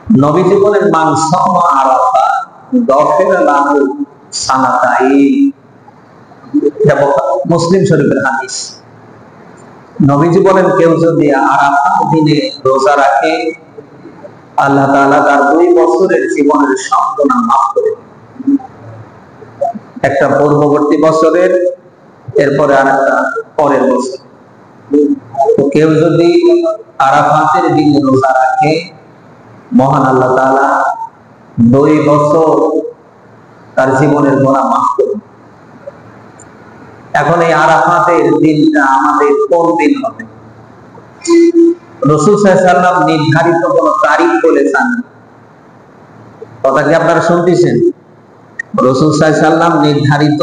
নবীজি বলেন মান সামা আরাফা গফিরা লাহু সানাতাইন। মুসলিম শরীফের হাদিস। নবীজি বলেন কেউ যদি আরাফার দিনে রোজা রাখে আল্লাহ তাআলা তার 2 বছরের জীবনের সব গুনাহ মাফ করে দেন। একটা পূর্ববর্তী বছরের, এরপরে আরেকটা পরের বছর। তো কেউ যদি আরাফাতের দিনে রোজা রাখে মহান আল্লাহ তাআলা 2 বছর তার জীবনের গুনাহ মাফ করে দেন। এখন এই আরাফাতের দিনটা আমাদের কোন দিন হবে? রাসূল সাল্লাল্লাহু আলাইহি ওয়াসাল্লাম নির্ধারিত কোন তারিখ বলেছেন? কথা কি আপনারা শুনতেছেন? রাসূল সাল্লাল্লাহু আলাইহি ওয়াসাল্লাম নির্ধারিত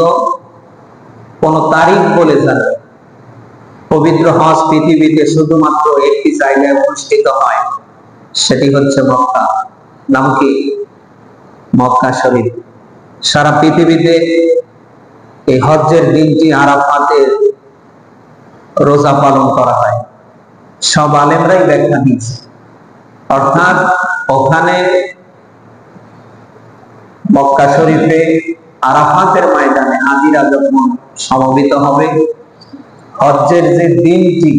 কোন তারিখ বলেছেন? পবিত্র হজ পৃথিবীতে শুধুমাত্র একটি জায়গায় অনুষ্ঠিত হয়, সেটি হচ্ছে মক্কা। নাম কি? মক্কা শরীফ। সারা পৃথিবীতে এই হজ্জের দিনটি আরাফাতের রোজা পালন করা হয়। সব আলেমরাই ব্যাখ্যা দিয়েছে, অর্থাৎ ওখানে মক্কা শরীফে আরাফাতের ময়দানে হাজিরা যখন সমবেত হবে, হজ্জের যে দিনটি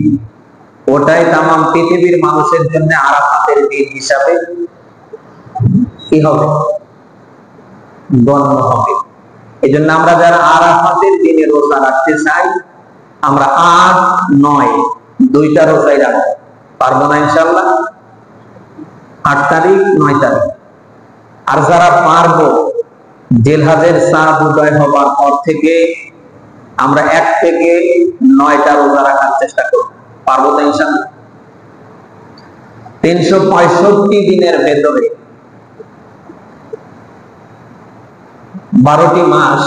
ওটাই তামাম পৃথিবীর মানুষের জন্য আরাফাতের দিন হিসাবে কি হবে? গণ্য হবে। এই জন্য আমরা যারা আরাফাতের দিনে রোজা রাখতে চাই, আমরা 8, 9 দুইটা রোজাই রাখবো। পারবো না ইনশাআল্লাহ? 8 তারিখ 9 তারিখ। আর যারা পারবো, জিলহজের চাঁদ উদয় হবার পর থেকে আমরা 1 থেকে 9টা রোজা রাখার চেষ্টা করব। পারবো তো ইনশাআল্লাহ? 365 দিনের ভেতরে 12টি মাস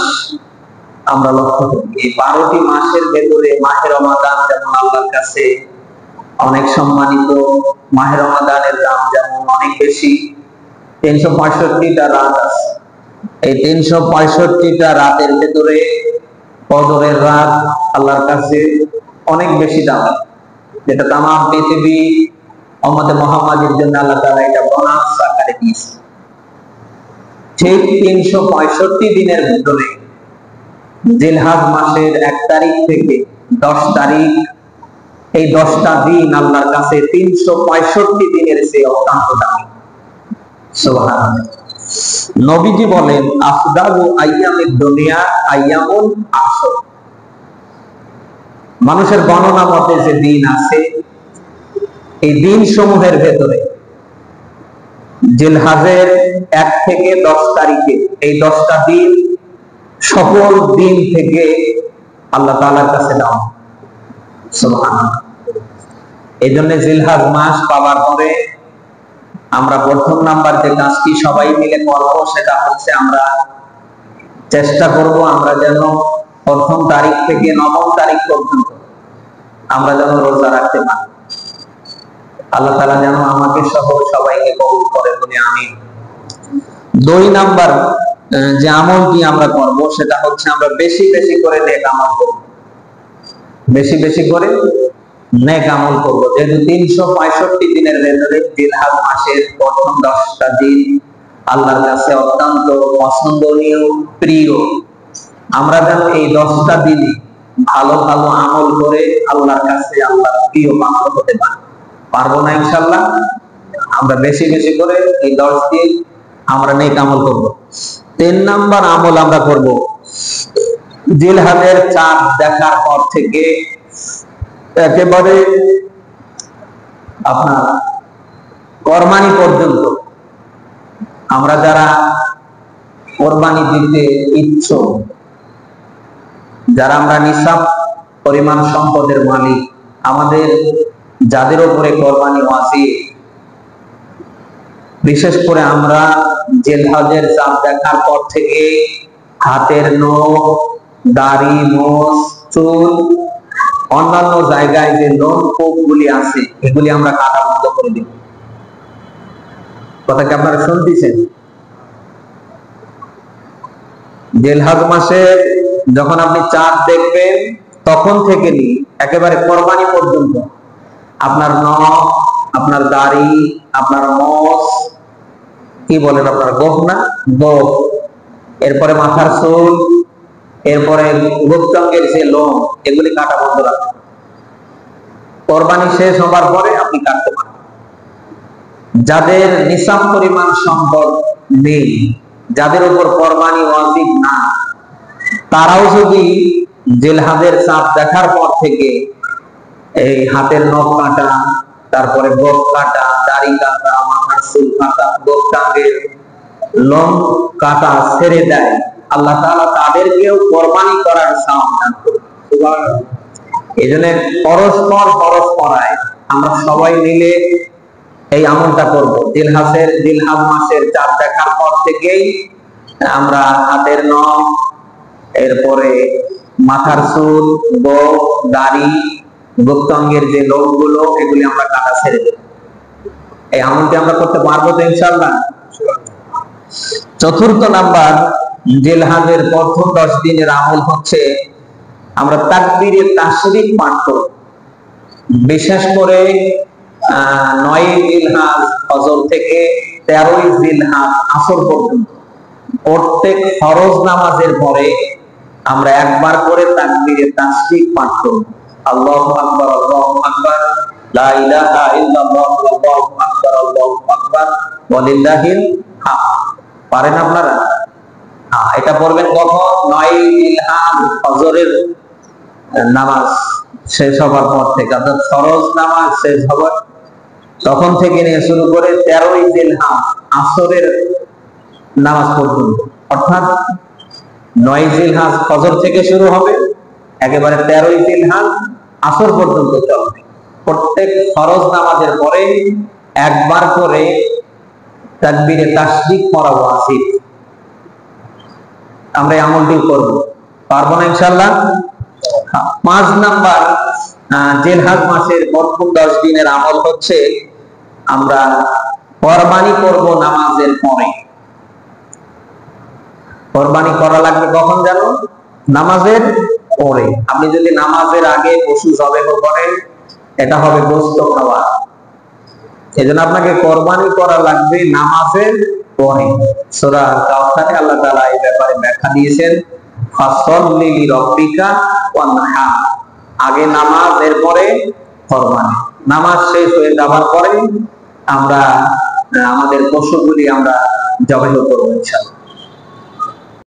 আমরা লক্ষ্য করি। এই 12টি মাসের ভেতরে মাহে রমাদান যেমন আল্লাহর কাছে অনেক সম্মানিত, মাহে রমাদানের দাম যেমন অনেক বেশি, 365টা রাত আছে। এই 365টা রাতের ভেতরে কদরের রাত আল্লাহর কাছে অনেক বেশি দাম, যেটা তামাম পৃথিবী উম্মতে মুহাম্মাদের জন্য আল্লাহ তাআলা এটা বোনাস আকারে দিয়েছে। ঠিক 365 দিনের ভিতরে জিলহজ মাসের 1 তারিখ থেকে 10 তারিখ, এই 10টা দিন আল্লাহর কাছে 365 দিনের চেয়ে অত্যন্ত দামি। সুবহানাল্লাহ। নবীজি বলেন আফদালু আইয়ামিদ দুনিয়া আইয়ামুল আশর। মানুষের গণনা মতে যে দিন আছে, এই দিন সমূহের ভেতরে জিলহজের 1 থেকে 10 তারিখে এই 10টা দিন সকল দিন থেকে আল্লাহ তাআলার কাছে দাম। সুবহানাল্লাহ। এই জন্য জিলহজ মাস পাওয়ার পরে আমরা প্রথম নাম্বার যে কাজটি সবাই মিলে করব, সেটা হচ্ছে আমরা চেষ্টা করব আমরা যেন প্রথম তারিখ থেকে 9 তারিখ পর্যন্ত আমরা যেন রোজা রাখতে পারি। আল্লাহ তাআলা যেন আমাকে সহ সবাইকে কবুল করে বলে আমিন। 2 নাম্বার যে আমলটি আমরা করব সেটা হচ্ছে আমরা বেশি বেশি করে নেক আমল করব। বেশি বেশি করে নেক আমল করব। যেহেতু 365 দিনের ভেতরে জিলহজ মাসের প্রথম 10টা দিন আল্লাহর কাছে অত্যন্ত পছন্দনীয়, প্রিয়, আমরা যেন এই 10টা দিনে ভালো ভালো আমল করে আল্লাহর কাছে আল্লাহর প্রিয় পাত্র হতে পারি। পারবো না ইনশাআল্লাহ? আমরা বেশি বেশি করে এই 10 দিন আমরা নেক আমল করব। 3 নাম্বার আমল আমরা করব, জিলহজের চাঁদ দেখার পর থেকে একেবারে আপনার কোরবানি পর্যন্ত আমরা যারা কোরবানি দিতে ইচ্ছুক, যারা আমরা নিসাব পরিমাণ সম্পদের মালিক, আমাদের যাদের উপরে কোরবানি ওয়াজিব, বিশেষ করে আমরা জিলহজের চাঁদ দেখার পর থেকে হাতের নখ, দাড়ি, মোছ, চুল, অন্যান্য জায়গায় যে লোম কোপ গুলি আছে এগুলি আমরা কাটা বন্ধ করে দিব। কথা কি আপনারা শুনতেছেন? জিলহজ মাসে যখন আপনি চাঁদ দেখবেন তখন থেকে নিয়ে একেবারে কোরবানি পর্যন্ত আপনার নখ, আপনার দাড়ি, আপনার মোছ কি বলেন আপনারা, গোফ না? গোফ, এরপরে মাথার চুল, এরপরে গুপ্তাঙ্গের যে লোম, এগুলি কাটা বন্ধ রাখবেন। কোরবানি শেষ হবার পরে আপনি কাটতে পারেন। যাদের নিসাব পরিমাণ সম্পদ নেই, যাদের উপর কোরবানি ওয়াজিব না, তারাও যদি জিলহজের চাঁদ দেখার পর থেকে এই হাতের নখ কাটা, তারপরে গোফ কাটা, দাড়ি কাটা, মাথার চুল কাটা, গোপ্তাঙ্গের লোম কাটা ছেড়ে দেয়, আল্লাহ তাআলা তাদেরকেও কোরবানি করার সওয়াব দান করবেন। সুবহানাল্লাহ। এজন্য পরস্পরায় আমরা সবাই মিলে এই আমলটা করব। জিলহজ মাসের চাঁদ দেখার পর থেকেই আমরা হাতের নখ, এরপরে মাথার চুল, গোফ, দাড়ি, গুপ্তাঙ্গের যে লোমগুলো, এগুলি আমরা কাটা ছেড়ে দেব। এই আমলটি আমরা করতে পারবো তো ইনশাআল্লাহ। চতুর্থ নাম্বার, জিলহজের প্রথম 10 দিনের আমল হচ্ছে আমরা তাকবীরে তাশরিক পাঠ করব। বিশেষ করে 9 জিলহজ ফজর থেকে 13 জিলহজ আসর পর্যন্ত প্রত্যেক ফরজ নামাজের পরে আমরা একবার করে তাকবীরে তাশরিক পাঠ করব। আল্লাহু আকবার, আল্লাহু আকবার, লা ইলাহা ইল্লাল্লাহ, আল্লাহু আকবার, আল্লাহু আকবার, ওয়ালিল্লাহিল হামদ। পারেন আপনারা? এটা পড়বেন কখন? 9 জিলহজ ফজরের নামাজ শেষ হবার পর থেকে, অর্থাৎ ফরজ নামাজ শেষ হবার তখন থেকে নিয়ে শুরু করে 13 জিলহজ আসরের নামাজ পর্যন্ত, অর্থাৎ 9 জিলহজ ফজর থেকে শুরু হবে, একেবারে 13 জিলহজ আসর পর্যন্ত চলবে। প্রত্যেক ফরজ নামাজের পরে একবার করে তাকবীরে তাশরিক পড়া ওয়াজিব। আমরা এই আমলটি করব, পারবো না ইনশাআল্লাহ? 5 নাম্বার, জিলহজ মাসের প্রথম 10 দিনের আমল হচ্ছে আমরা কোরবানি করব নামাজের পরে। কোরবানি করা লাগবে কখন জানো? নামাজের পরে। আপনি যদি নামাজের আগে পশু জবাই করেন, এটা হবে গোশত খাওয়া। এজন্য আপনাকে কোরবানি করা লাগবে নামাজের পরে। সূরা কাউসারে আল্লাহ তাআলা এই ব্যাপারে ব্যাখ্যা দিয়েছেন, ফাসল্লি লিরাব্বিকা ওয়ানহার। আগে নামাজ, এরপরে কোরবানি। নামাজ শেষ হয়ে যাবার পরে আমরা আমাদের পশুগুলি আমরা জবাই করব ইনশাআল্লাহ।